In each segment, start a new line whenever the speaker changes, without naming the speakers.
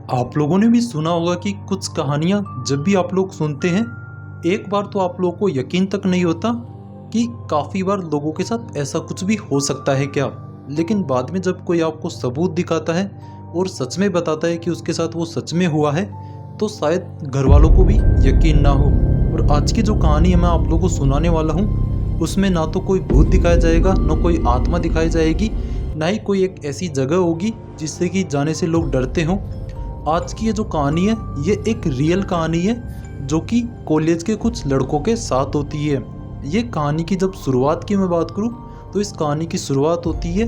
आप लोगों ने भी सुना होगा कि कुछ कहानियाँ जब भी आप लोग सुनते हैं, एक बार तो आप लोगों को यकीन तक नहीं होता कि काफ़ी बार लोगों के साथ ऐसा कुछ भी हो सकता है क्या। लेकिन बाद में जब कोई आपको सबूत दिखाता है और सच में बताता है कि उसके साथ वो सच में हुआ है, तो शायद घर वालों को भी यकीन ना हो। और आज की जो कहानी है मैं आप लोगों को सुनाने वाला हूँ, उसमें ना तो कोई भूत दिखाया जाएगा, ना कोई आत्मा दिखाई जाएगी, ना ही कोई एक ऐसी जगह होगी जिससे कि जाने से लोग डरते हों। आज की ये जो कहानी है ये एक रियल कहानी है जो कि कॉलेज के कुछ लड़कों के साथ होती है। ये कहानी की जब शुरुआत की मैं बात करूं तो इस कहानी की शुरुआत होती है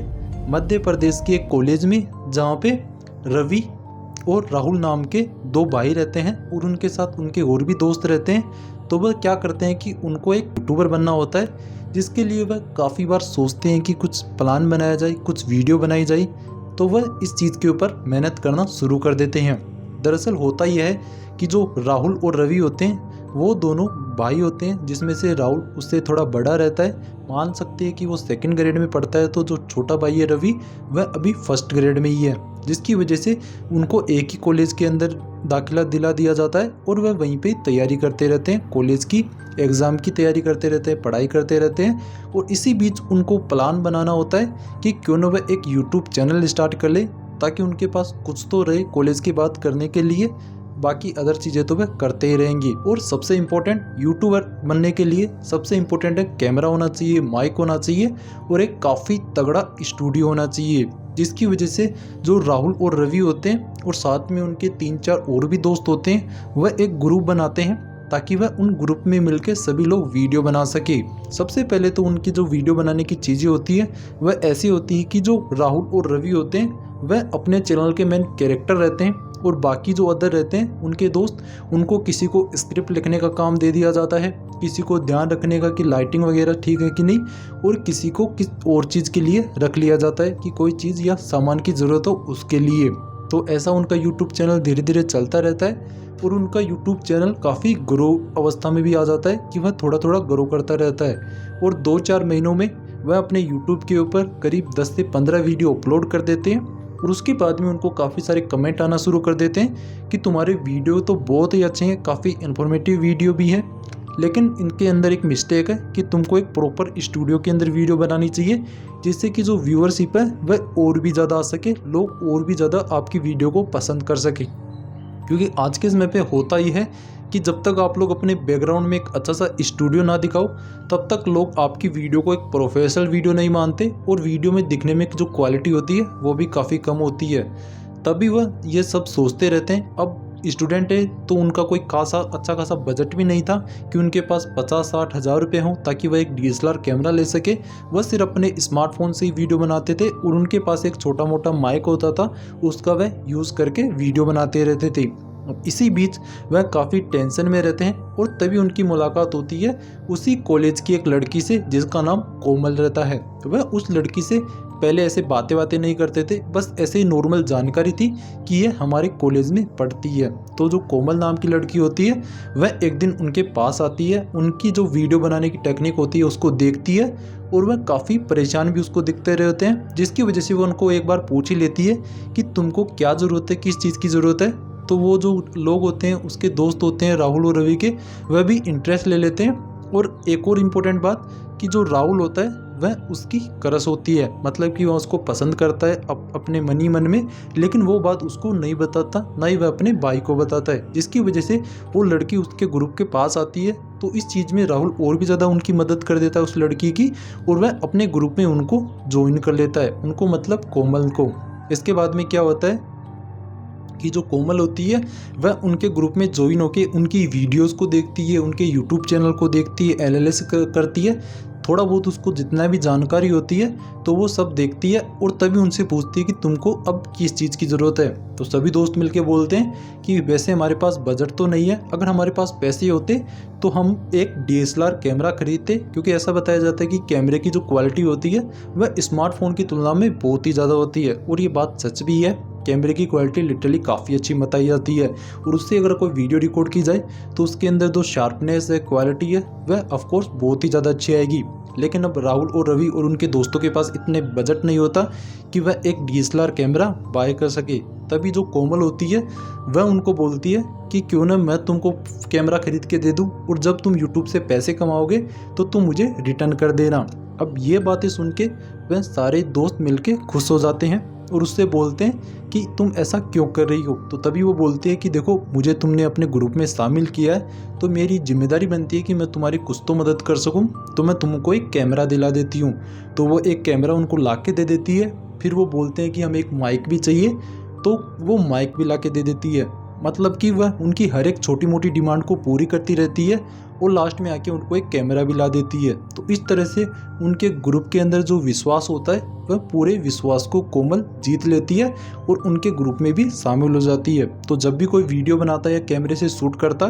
मध्य प्रदेश के एक कॉलेज में, जहाँ पे रवि और राहुल नाम के दो भाई रहते हैं और उनके साथ उनके और भी दोस्त रहते हैं। तो वह क्या करते हैं कि उनको एक यूट्यूबर बनना होता है, जिसके लिए वह काफ़ी बार सोचते हैं कि कुछ प्लान बनाया जाए, कुछ वीडियो बनाई जाए। तो वह इस चीज़ के ऊपर मेहनत करना शुरू कर देते हैं। दरअसल होता यह है कि जो राहुल और रवि होते हैं वो दोनों भाई होते हैं, जिसमें से राहुल उससे थोड़ा बड़ा रहता है। मान सकते हैं कि वो सेकंड ग्रेड में पढ़ता है, तो जो छोटा भाई है रवि वह अभी फर्स्ट ग्रेड में ही है, जिसकी वजह से उनको एक ही कॉलेज के अंदर दाखिला दिला दिया जाता है और वह वहीं पे तैयारी करते रहते हैं, कॉलेज की एग्ज़ाम की तैयारी करते रहते हैं, पढ़ाई करते रहते हैं। और इसी बीच उनको प्लान बनाना होता है कि क्यों न वह एक यूट्यूब चैनल स्टार्ट कर ले, ताकि उनके पास कुछ तो रहे कॉलेज की बात करने के लिए। बाकी अदर चीज़ें तो वह करते ही रहेंगी। और सबसे इम्पोर्टेंट, यूट्यूबर बनने के लिए सबसे इम्पोर्टेंट है कैमरा होना चाहिए, माइक होना चाहिए और एक काफ़ी तगड़ा स्टूडियो होना चाहिए। जिसकी वजह से जो राहुल और रवि होते हैं और साथ में उनके 3-4 और भी दोस्त होते हैं, वह एक ग्रुप बनाते हैं ताकि वह उन ग्रुप में मिलकर सभी लोग वीडियो बना सके। सबसे पहले तो उनकी जो वीडियो बनाने की चीज़ें होती है वह ऐसी होती है कि जो राहुल और रवि होते हैं वह अपने चैनल के मेन कैरेक्टर रहते हैं और बाकी जो अदर रहते हैं उनके दोस्त, उनको किसी को स्क्रिप्ट लिखने का काम दे दिया जाता है, किसी को ध्यान रखने का कि लाइटिंग वगैरह ठीक है कि नहीं, और किसी को किस और चीज़ के लिए रख लिया जाता है कि कोई चीज़ या सामान की ज़रूरत हो उसके लिए। तो ऐसा उनका यूट्यूब चैनल धीरे धीरे चलता रहता है और उनका यूट्यूब चैनल काफ़ी ग्रो अवस्था में भी आ जाता है कि वह थोड़ा थोड़ा ग्रो करता रहता है। और 2-4 महीनों में वह अपने यूट्यूब के ऊपर करीब 10 से 15 वीडियो अपलोड कर देते हैं। और उसके बाद में उनको काफ़ी सारे कमेंट आना शुरू कर देते हैं कि तुम्हारे वीडियो तो बहुत ही अच्छे हैं, काफ़ी इन्फॉर्मेटिव वीडियो भी है, लेकिन इनके अंदर एक मिस्टेक है कि तुमको एक प्रॉपर स्टूडियो के अंदर वीडियो बनानी चाहिए, जिससे कि जो व्यूअरशिप है वह और भी ज़्यादा आ सके, लोग और भी ज़्यादा आपकी वीडियो को पसंद कर सके। क्योंकि आज के समय पे होता ही है कि जब तक आप लोग अपने बैकग्राउंड में एक अच्छा सा स्टूडियो ना दिखाओ, तब तक लोग आपकी वीडियो को एक प्रोफेशनल वीडियो नहीं मानते और वीडियो में दिखने में जो क्वालिटी होती है वो भी काफ़ी कम होती है। तभी वह ये सब सोचते रहते हैं। अब स्टूडेंट है तो उनका कोई खासा अच्छा खासा बजट भी नहीं था कि उनके पास 50-60 हज़ार रुपये हों ताकि वह एक DSLR कैमरा ले सके। वह सिर्फ अपने स्मार्टफोन से ही वीडियो बनाते थे और उनके पास एक छोटा मोटा माइक होता था, उसका वह यूज़ करके वीडियो बनाते रहते थे। इसी बीच वह काफ़ी टेंशन में रहते हैं और तभी उनकी मुलाकात होती है उसी कॉलेज की एक लड़की से जिसका नाम कोमल रहता है। वह उस लड़की से पहले ऐसे बातें नहीं करते थे, बस ऐसे ही नॉर्मल जानकारी थी कि ये हमारे कॉलेज में पढ़ती है। तो जो कोमल नाम की लड़की होती है वह एक दिन उनके पास आती है, उनकी जो वीडियो बनाने की टेक्निक होती है उसको देखती है और वह काफ़ी परेशान भी उसको दिखते रहे होते हैं, जिसकी वजह से वो उनको एक बार पूछ ही लेती है कि तुमको क्या ज़रूरत है, किस चीज़ की ज़रूरत है। तो वो जो लोग होते हैं उसके दोस्त होते हैं राहुल और रवि के, वह भी इंटरेस्ट ले लेते हैं। और एक और इम्पोर्टेंट बात कि जो राहुल होता है वह उसकी क्रश होती है, मतलब कि वह उसको पसंद करता है अपने मन ही मन में, लेकिन वो बात उसको नहीं बताता, ना ही वह अपने भाई को बताता है, जिसकी वजह से वो लड़की उसके ग्रुप के पास आती है। तो इस चीज़ में राहुल और भी ज़्यादा उनकी मदद कर देता है उस लड़की की, और वह अपने ग्रुप में उनको ज्वाइन कर लेता है, उनको मतलब कोमल को। इसके बाद में क्या होता है कि जो कोमल होती है वह उनके ग्रुप में ज्वाइन होकर उनकी वीडियोस को देखती है, उनके यूट्यूब चैनल को देखती है, LLS करती है, थोड़ा बहुत उसको जितना भी जानकारी होती है तो वो सब देखती है और तभी उनसे पूछती है कि तुमको अब किस चीज़ की ज़रूरत है। तो सभी दोस्त मिलके बोलते हैं कि वैसे हमारे पास बजट तो नहीं है, अगर हमारे पास पैसे होते तो हम एक DSLR कैमरा खरीदते, क्योंकि ऐसा बताया जाता है कि कैमरे की जो क्वालिटी होती है वह स्मार्टफोन की तुलना में बहुत ही ज़्यादा होती है। और ये बात सच भी है, कैमरे की क्वालिटी लिटरली काफ़ी अच्छी बताई जाती है और उससे अगर कोई वीडियो रिकॉर्ड की जाए तो उसके अंदर जो शार्पनेस है, क्वालिटी है, वह ऑफकोर्स बहुत ही ज़्यादा अच्छी आएगी। लेकिन अब राहुल और रवि और उनके दोस्तों के पास इतने बजट नहीं होता कि वह एक DSLR कैमरा बाय कर सके। तभी जो कोमल होती है वह उनको बोलती है कि क्यों ना मैं तुमको कैमरा खरीद के दे दूं और जब तुम यूट्यूब से पैसे कमाओगे तो तुम मुझे रिटर्न कर देना। अब ये बातें सुन के वह सारे दोस्त मिलके खुश हो जाते हैं और उससे बोलते हैं कि तुम ऐसा क्यों कर रही हो। तो तभी वो बोलती है कि देखो, मुझे तुमने अपने ग्रुप में शामिल किया है तो मेरी जिम्मेदारी बनती है कि मैं तुम्हारी कुछ तो मदद कर सकूं, तो मैं तुमको एक कैमरा दिला देती हूं। तो वो एक कैमरा उनको ला के दे देती है। फिर वो बोलते हैं कि हमें एक माइक भी चाहिए, तो वो माइक भी ला के दे देती है। मतलब कि वह उनकी हर एक छोटी मोटी डिमांड को पूरी करती रहती है और लास्ट में आके उनको एक कैमरा भी ला देती है। तो इस तरह से उनके ग्रुप के अंदर जो विश्वास होता है वह पूरे विश्वास को कोमल जीत लेती है और उनके ग्रुप में भी शामिल हो जाती है। तो जब भी कोई वीडियो बनाता है या कैमरे से शूट करता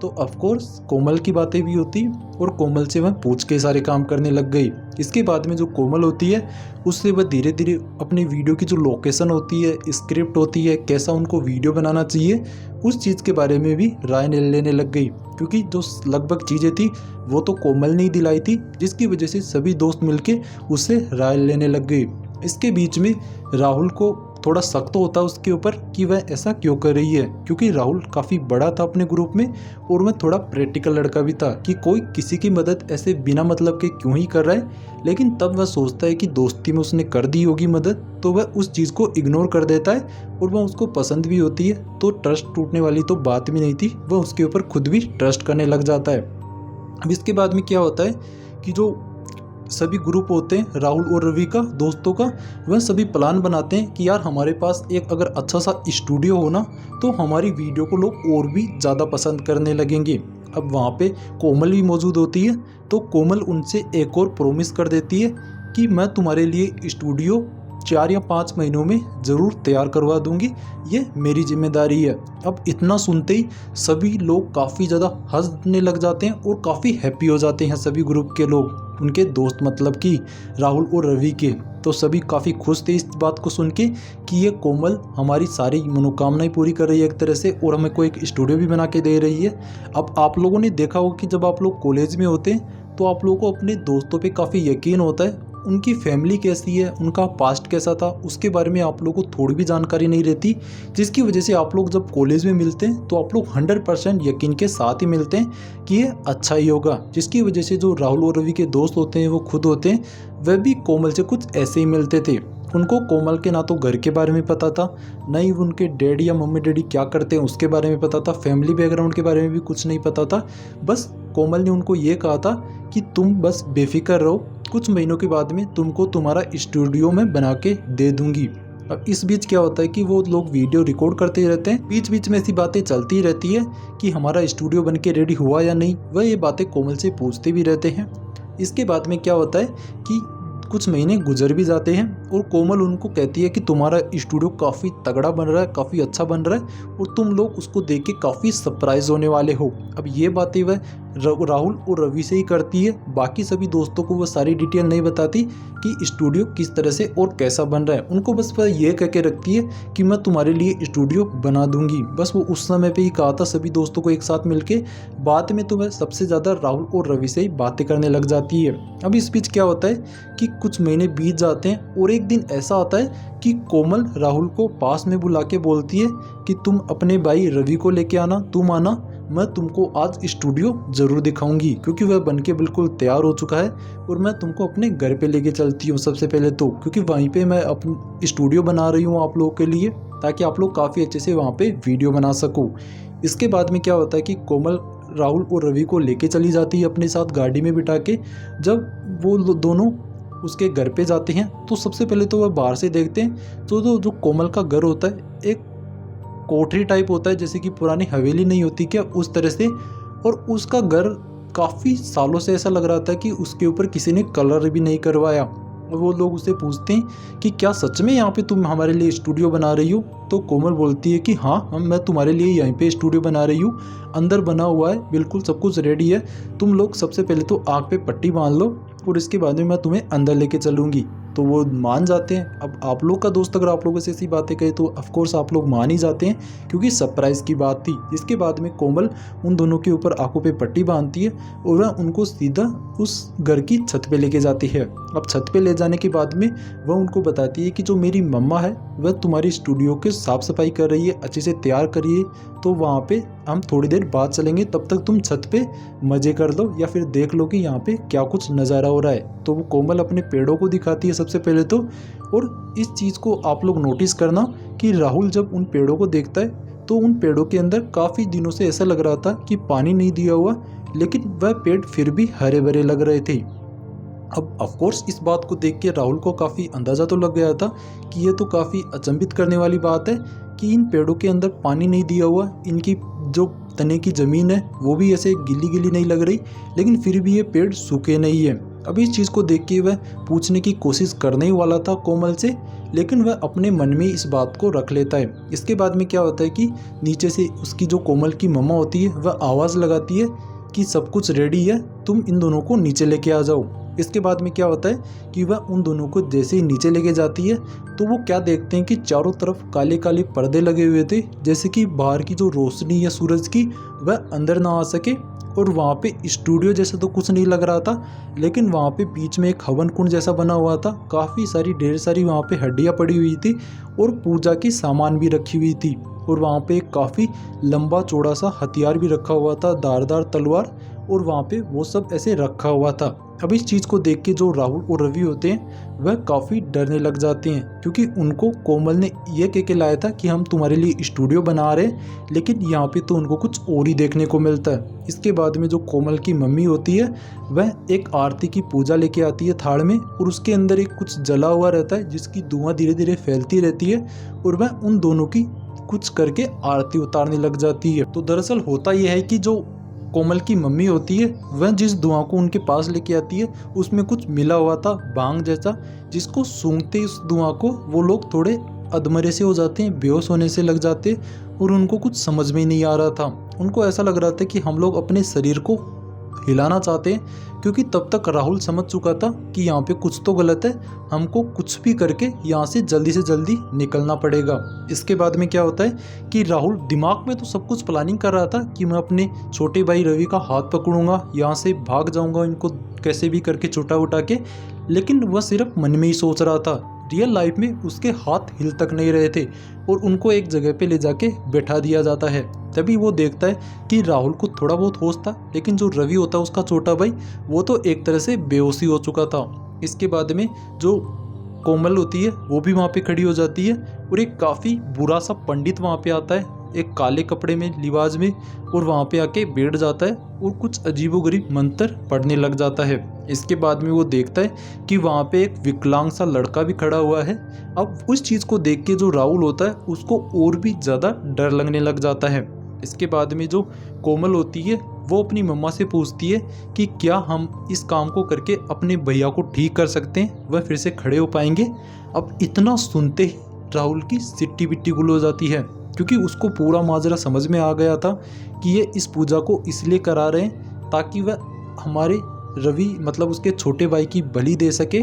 तो ऑफकोर्स कोमल की बातें भी होती और कोमल से वह पूछ के सारे काम करने लग गई। इसके बाद में जो कोमल होती है उससे वह धीरे धीरे अपनी वीडियो की जो लोकेशन होती है, स्क्रिप्ट होती है, कैसा उनको वीडियो बनाना चाहिए, उस चीज़ के बारे में भी राय लेने लग गई। क्योंकि जो लगभग चीज़ें थी वो तो कोमल ने ही दिलाई थी, जिसकी वजह से सभी दोस्त मिलके उससे राय लेने लग गए। इसके बीच में राहुल को थोड़ा शक तो होता उसके ऊपर कि वह ऐसा क्यों कर रही है, क्योंकि राहुल काफ़ी बड़ा था अपने ग्रुप में और वह थोड़ा प्रैक्टिकल लड़का भी था कि कोई किसी की मदद ऐसे बिना मतलब के क्यों ही कर रहा है। लेकिन तब वह सोचता है कि दोस्ती में उसने कर दी होगी मदद, तो वह उस चीज़ को इग्नोर कर देता है और वह उसको पसंद भी होती है। तो ट्रस्ट टूटने वाली तो बात भी नहीं थी, वह उसके ऊपर खुद भी ट्रस्ट करने लग जाता है। अब इसके बाद में क्या होता है कि जो सभी ग्रुप होते हैं राहुल और रवि का, दोस्तों का, वह सभी प्लान बनाते हैं कि यार हमारे पास एक अगर अच्छा सा स्टूडियो हो ना तो हमारी वीडियो को लोग और भी ज़्यादा पसंद करने लगेंगे। अब वहाँ पे कोमल भी मौजूद होती है, तो कोमल उनसे एक और प्रॉमिस कर देती है कि मैं तुम्हारे लिए स्टूडियो 4 या 5 महीनों में ज़रूर तैयार करवा दूंगी, ये मेरी जिम्मेदारी है। अब इतना सुनते ही सभी लोग काफ़ी ज़्यादा हंसने लग जाते हैं और काफ़ी हैप्पी हो जाते हैं सभी ग्रुप के लोग, उनके दोस्त मतलब कि राहुल और रवि के। तो सभी काफ़ी खुश थे इस बात को सुन के कि ये कोमल हमारी सारी मनोकामनाएं पूरी कर रही है एक तरह से, और हमें कोई एक स्टूडियो भी बना के दे रही है। अब आप लोगों ने देखा होगा कि जब आप लोग कॉलेज में होते हैं तो आप लोगों को अपने दोस्तों पे काफ़ी यकीन होता है, उनकी फैमिली कैसी है, उनका पास्ट कैसा था, उसके बारे में आप लोगों को थोड़ी भी जानकारी नहीं रहती, जिसकी वजह से आप लोग जब कॉलेज में मिलते हैं तो आप लोग 100% यकीन के साथ ही मिलते हैं कि ये अच्छा ही होगा। जिसकी वजह से जो राहुल और रवि के दोस्त होते हैं वो खुद होते हैं, वह भी कोमल से कुछ ऐसे ही मिलते थे। उनको कोमल के ना तो घर के बारे में पता था, ना ही उनके डैडी या मम्मी डैडी क्या करते हैं उसके बारे में पता था, फैमिली बैकग्राउंड के बारे में भी कुछ नहीं पता था। बस कोमल ने उनको ये कहा था कि तुम बस बेफिक्र रहो, कुछ महीनों के बाद में तुमको तुम्हारा स्टूडियो में बना के दे दूंगी। अब इस बीच क्या होता है कि वो लोग वीडियो रिकॉर्ड करते रहते हैं, बीच बीच में ऐसी बातें चलती रहती है कि हमारा स्टूडियो बन के रेडी हुआ या नहीं, वह ये बातें कोमल से पूछते भी रहते हैं। इसके बाद में क्या होता है कि कुछ महीने गुजर भी जाते हैं और कोमल उनको कहती है कि तुम्हारा स्टूडियो काफ़ी तगड़ा बन रहा है, काफ़ी अच्छा बन रहा है और तुम लोग उसको देख के काफ़ी सरप्राइज होने वाले हो। अब ये बातें वह राहुल और रवि से ही करती है, बाकी सभी दोस्तों को वो सारी डिटेल नहीं बताती कि स्टूडियो किस तरह से और कैसा बन रहा है। उनको बस वह ये कह के रखती है कि मैं तुम्हारे लिए स्टूडियो बना दूंगी। बस वो उस समय पे ही कहा था सभी दोस्तों को एक साथ मिलके। बाद में तो वह सबसे ज़्यादा राहुल और रवि से ही बातें करने लग जाती है। अब इस बीच क्या होता है कि कुछ महीने बीत जाते हैं और एक दिन ऐसा आता है कि कोमल राहुल को पास में बुला के बोलती है कि तुम अपने भाई रवि को लेके आना, तुम आना, मैं तुमको आज स्टूडियो ज़रूर दिखाऊंगी, क्योंकि वह बनके बिल्कुल तैयार हो चुका है और मैं तुमको अपने घर पे लेके चलती हूँ सबसे पहले तो, क्योंकि वहीं पे मैं अपनी स्टूडियो बना रही हूँ आप लोगों के लिए, ताकि आप लोग काफ़ी अच्छे से वहाँ पे वीडियो बना सको। इसके बाद में क्या होता है कि कोमल राहुल और रवि को लेके चली जाती है अपने साथ गाड़ी में बिठा के। जब वो दोनों उसके घर पे जाते हैं तो सबसे पहले तो वह बाहर से देखते हैं तो जो कोमल का घर होता है एक कोठरी टाइप होता है, जैसे कि पुरानी हवेली नहीं होती क्या, उस तरह से। और उसका घर काफ़ी सालों से ऐसा लग रहा था कि उसके ऊपर किसी ने कलर भी नहीं करवाया। और वो लोग उससे पूछते हैं कि क्या सच में यहाँ पे तुम हमारे लिए स्टूडियो बना रही हो? तो कोमल बोलती है कि हाँ, मैं तुम्हारे लिए यहीं पे स्टूडियो बना रही हूँ, अंदर बना हुआ है, बिल्कुल सब कुछ रेडी है, तुम लोग सबसे पहले तो आँख पे पट्टी बांध लो और इसके बाद में मैं तुम्हें अंदर लेके चलूँगी। तो वो मान जाते हैं। अब आप लोग का दोस्त अगर आप लोगों से ऐसी बातें कहे तो ऑफकोर्स आप लोग मान ही जाते हैं, क्योंकि सरप्राइज़ की बात थी। इसके बाद में कोमल उन दोनों के ऊपर आंखों पे पट्टी बांधती है और वह उनको सीधा उस घर की छत पे लेके जाती है। अब छत पे ले जाने के बाद में वह उनको बताती है कि जो मेरी मम्मा है वह तुम्हारी स्टूडियो की साफ़ सफाई कर रही है, अच्छे से तैयार करिए, तो वहाँ पे हम थोड़ी देर बाद चलेंगे, तब तक तुम छत पे मज़े कर लो या फिर देख लो कि यहाँ पे क्या कुछ नज़ारा हो रहा है। तो वो कोमल अपने पेड़ों को दिखाती है सबसे पहले तो। और इस चीज़ को आप लोग नोटिस करना कि राहुल जब उन पेड़ों को देखता है तो उन पेड़ों के अंदर काफ़ी दिनों से ऐसा लग रहा था कि पानी नहीं दिया हुआ, लेकिन वह पेड़ फिर भी हरे भरे लग रहे थे। अब ऑफकोर्स इस बात को देख के राहुल को काफ़ी अंदाज़ा तो लग गया था कि ये तो काफ़ी अचंभित करने वाली बात है कि इन पेड़ों के अंदर पानी नहीं दिया हुआ, इनकी जो तने की ज़मीन है वो भी ऐसे गीली गीली नहीं लग रही, लेकिन फिर भी ये पेड़ सूखे नहीं है। अब इस चीज़ को देख के वह पूछने की कोशिश करने ही वाला था कोमल से, लेकिन वह अपने मन में इस बात को रख लेता है। इसके बाद में क्या होता है कि नीचे से उसकी जो कोमल की मम्मा होती है वह आवाज़ लगाती है कि सब कुछ रेडी है, तुम इन दोनों को नीचे लेके आ जाओ। इसके बाद में क्या होता है कि वह उन दोनों को जैसे ही नीचे लेके जाती है तो वो क्या देखते हैं कि चारों तरफ काले काले पर्दे लगे हुए थे, जैसे कि बाहर की जो रोशनी है सूरज की वह अंदर ना आ सके। और वहाँ पे स्टूडियो जैसा तो कुछ नहीं लग रहा था, लेकिन वहाँ पे बीच में एक हवन कुंड जैसा बना हुआ था, काफ़ी सारी ढेर सारी वहाँ पे हड्डियाँ पड़ी हुई थी और पूजा की सामान भी रखी हुई थी। और वहाँ पे एक काफ़ी लंबा चौड़ा सा हथियार भी रखा हुआ था, धारदार तलवार, और वहाँ पे वो सब ऐसे रखा हुआ था। अब इस चीज़ को देख के जो राहुल और रवि होते हैं वह काफ़ी डरने लग जाते हैं, क्योंकि उनको कोमल ने ये कह के लाया था कि हम तुम्हारे लिए स्टूडियो बना रहे हैं, लेकिन यहाँ पे तो उनको कुछ और ही देखने को मिलता है। इसके बाद में जो कोमल की मम्मी होती है वह एक आरती की पूजा लेके आती है थाड़ में, और उसके अंदर एक कुछ जला हुआ रहता है जिसकी धुआं धीरे धीरे फैलती रहती है, और वह उन दोनों की कुछ करके आरती उतारने लग जाती है। तो दरअसल होता यह है कि जो कोमल की मम्मी होती है वह जिस धुआं को उनके पास लेके आती है उसमें कुछ मिला हुआ था भांग जैसा, जिसको सूंघते इस धुआं को वो लोग थोड़े अधमरे से हो जाते हैं, बेहोश होने से लग जाते हैं, और उनको कुछ समझ में नहीं आ रहा था। उनको ऐसा लग रहा था कि हम लोग अपने शरीर को हिलाना चाहते हैं, क्योंकि तब तक राहुल समझ चुका था कि यहाँ पे कुछ तो गलत है, हमको कुछ भी करके यहाँ से जल्दी निकलना पड़ेगा। इसके बाद में क्या होता है कि राहुल दिमाग में तो सब कुछ प्लानिंग कर रहा था कि मैं अपने छोटे भाई रवि का हाथ पकड़ूंगा, यहाँ से भाग जाऊंगा इनको कैसे भी करके छुटा उठा के, लेकिन वह सिर्फ मन में ही सोच रहा था। रियल लाइफ में उसके हाथ हिल तक नहीं रहे थे और उनको एक जगह पे ले जाके बैठा दिया जाता है। तभी वो देखता है कि राहुल को थोड़ा बहुत होश था, लेकिन जो रवि होता है उसका छोटा भाई वो तो एक तरह से बेहोशी हो चुका था। इसके बाद में जो कोमल होती है वो भी वहाँ पे खड़ी हो जाती है, और एक काफ़ी बुरा सा पंडित वहाँ पे आता है एक काले कपड़े में लिबास में, और वहाँ पे आके बैठ जाता है और कुछ अजीबोगरीब मंत्र पढ़ने लग जाता है। इसके बाद में वो देखता है कि वहाँ पे एक विकलांग सा लड़का भी खड़ा हुआ है। अब उस चीज़ को देख के जो राहुल होता है उसको और भी ज़्यादा डर लगने लग जाता है। इसके बाद में जो कोमल होती है वो अपनी मम्मा से पूछती है कि क्या हम इस काम को करके अपने भैया को ठीक कर सकते हैं, वह फिर से खड़े हो पाएंगे। अब इतना सुनते ही राहुल की सिट्टी बिट्टी गुल हो जाती है, क्योंकि उसको पूरा माजरा समझ में आ गया था कि ये इस पूजा को इसलिए करा रहे हैं ताकि वह हमारे रवि मतलब उसके छोटे भाई की बलि दे सके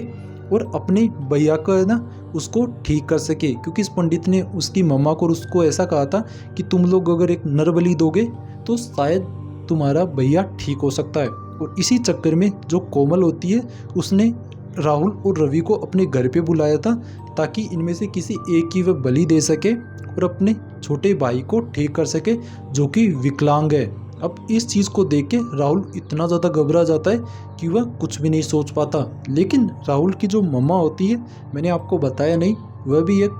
और अपने भैया को है ना उसको ठीक कर सके, क्योंकि इस पंडित ने उसकी मम्मा को और उसको ऐसा कहा था कि तुम लोग अगर एक नर बलि दोगे तो शायद तुम्हारा भैया ठीक हो सकता है। और इसी चक्कर में जो कोमल होती है उसने राहुल और रवि को अपने घर पे बुलाया था ताकि इनमें से किसी एक की वह बलि दे सके और अपने छोटे भाई को ठीक कर सके जो कि विकलांग है। अब इस चीज़ को देख के राहुल इतना ज़्यादा घबरा जाता है कि वह कुछ भी नहीं सोच पाता। लेकिन राहुल की जो मम्मा होती है, मैंने आपको बताया नहीं, वह भी एक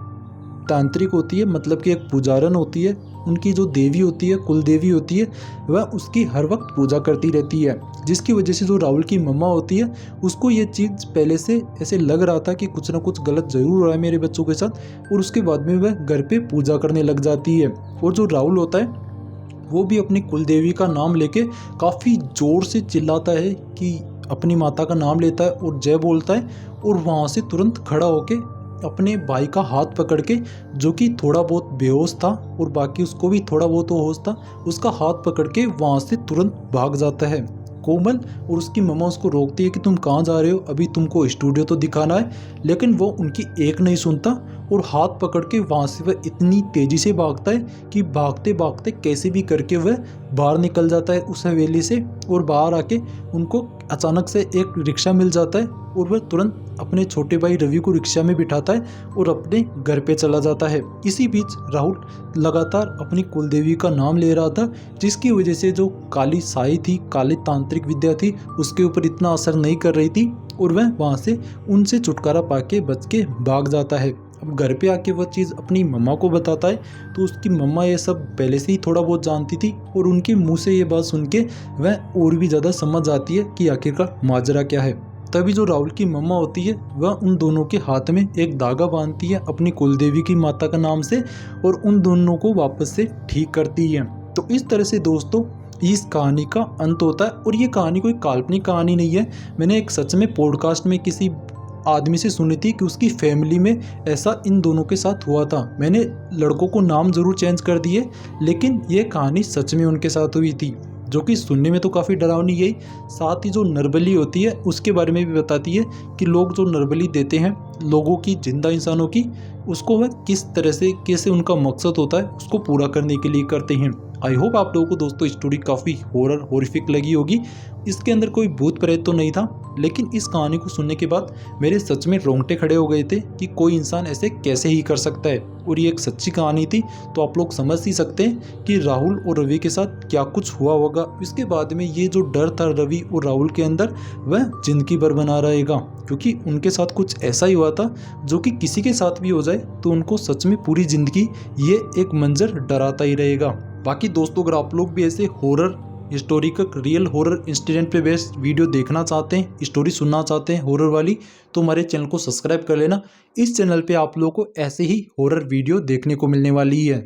तांत्रिक होती है, मतलब कि एक पुजारन होती है। उनकी जो देवी होती है, कुल देवी होती है, वह उसकी हर वक्त पूजा करती रहती है, जिसकी वजह से जो राहुल की मम्मा होती है उसको ये चीज़ पहले से ऐसे लग रहा था कि कुछ ना कुछ गलत ज़रूर हो रहा है मेरे बच्चों के साथ, और उसके बाद में वह घर पे पूजा करने लग जाती है। और जो राहुल होता है वो भी अपनी कुल देवी का नाम लेके काफ़ी ज़ोर से चिल्लाता है कि अपनी माता का नाम लेता है और जय बोलता है, और वहाँ से तुरंत खड़ा होके अपने भाई का हाथ पकड़ के, जो कि थोड़ा बहुत बेहोश था और बाकी उसको भी थोड़ा बहुत होश था, उसका हाथ पकड़ के वहाँ से तुरंत भाग जाता है। कोमल और उसकी मम्मा उसको रोकती है कि तुम कहाँ जा रहे हो, अभी तुमको स्टूडियो तो दिखाना है। लेकिन वो उनकी एक नहीं सुनता और हाथ पकड़ के वहाँ से वह इतनी तेज़ी से भागता है कि भागते भागते कैसे भी करके वह बाहर निकल जाता है उस हवेली से। और बाहर आके उनको अचानक से एक रिक्शा मिल जाता है और वह तुरंत अपने छोटे भाई रवि को रिक्शा में बिठाता है और अपने घर पे चला जाता है। इसी बीच राहुल लगातार अपनी कुलदेवी का नाम ले रहा था, जिसकी वजह से जो काली साई थी, काली तांत्रिक विद्या थी, उसके ऊपर इतना असर नहीं कर रही थी और वह वहाँ से उनसे छुटकारा पाके बच के भाग जाता है। अब घर पे आके वह चीज़ अपनी मम्मा को बताता है तो उसकी मम्मा ये सब पहले से ही थोड़ा बहुत जानती थी और उनके मुंह से ये बात सुन के वह और भी ज़्यादा समझ आती है कि आखिरकार माजरा क्या है। तभी जो राहुल की मम्मा होती है वह उन दोनों के हाथ में एक धागा बांधती है अपनी कुलदेवी की माता का नाम से और उन दोनों को वापस से ठीक करती है। तो इस तरह से दोस्तों इस कहानी का अंत होता है। और ये कहानी कोई काल्पनिक कहानी नहीं है, मैंने एक सच में पॉडकास्ट में किसी आदमी से सुनी थी कि उसकी फैमिली में ऐसा इन दोनों के साथ हुआ था। मैंने लड़कों को नाम ज़रूर चेंज कर दिए, लेकिन ये कहानी सच में उनके साथ हुई थी, जो कि सुनने में तो काफ़ी डरावनी है। साथ ही जो नरबली होती है उसके बारे में भी बताती है कि लोग जो नरबली देते हैं लोगों की, जिंदा इंसानों की, उसको वह किस तरह से, कैसे उनका मकसद होता है उसको पूरा करने के लिए करते हैं। आई होप आप लोगों को दोस्तों स्टोरी काफ़ी हॉरिफिक लगी होगी। इसके अंदर कोई भूत प्रेत तो नहीं था, लेकिन इस कहानी को सुनने के बाद मेरे सच में रोंगटे खड़े हो गए थे कि कोई इंसान ऐसे कैसे ही कर सकता है। और ये एक सच्ची कहानी थी, तो आप लोग समझ ही सकते हैं कि राहुल और रवि के साथ क्या कुछ हुआ होगा। इसके बाद में ये जो डर था रवि और राहुल के अंदर वह जिंदगी भर बना रहेगा, क्योंकि उनके साथ कुछ ऐसा ही हुआ था जो कि किसी के साथ भी हो जाए तो उनको सच में पूरी ज़िंदगी ये एक मंजर डराता ही रहेगा। बाकी दोस्तों अगर आप लोग भी ऐसे horror historical real horror incident पे बेस्ड वीडियो देखना चाहते हैं, स्टोरी सुनना चाहते हैं हॉरर वाली, तो हमारे चैनल को सब्सक्राइब कर लेना। इस चैनल पे आप लोगों को ऐसे ही हॉरर वीडियो देखने को मिलने वाली है।